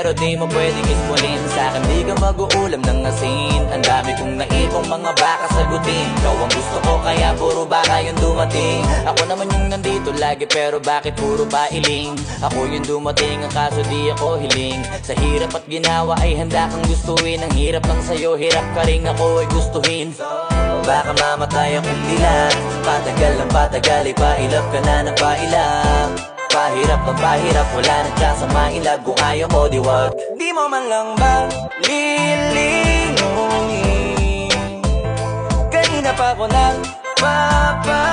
pero di mo pwedeng ispolin. Sa'kin di ka mag-uulam ng asin. Ang dami kong naipong mga baka sagutin. Ikaw ang gusto ko kaya puro baka yung dumating. Ako naman yung nandito lagi pero bakit puro bailing? Ako yung dumating ang kaso di ako hiling. Sa hirap at ginawa ay handa kang gustuin. Ang hirap lang sa'yo, hirap ka rin ako ay gustuhin. Baka mamatay akong dilat. Patagal ng patagal ay pailap ka na ng pailap. Pahirap ng pahirap, wala na dyan sa mailab. Kung ayaw mo di wag, di mo man lang ba lilingunin? Kanina pa ko nang papapansin.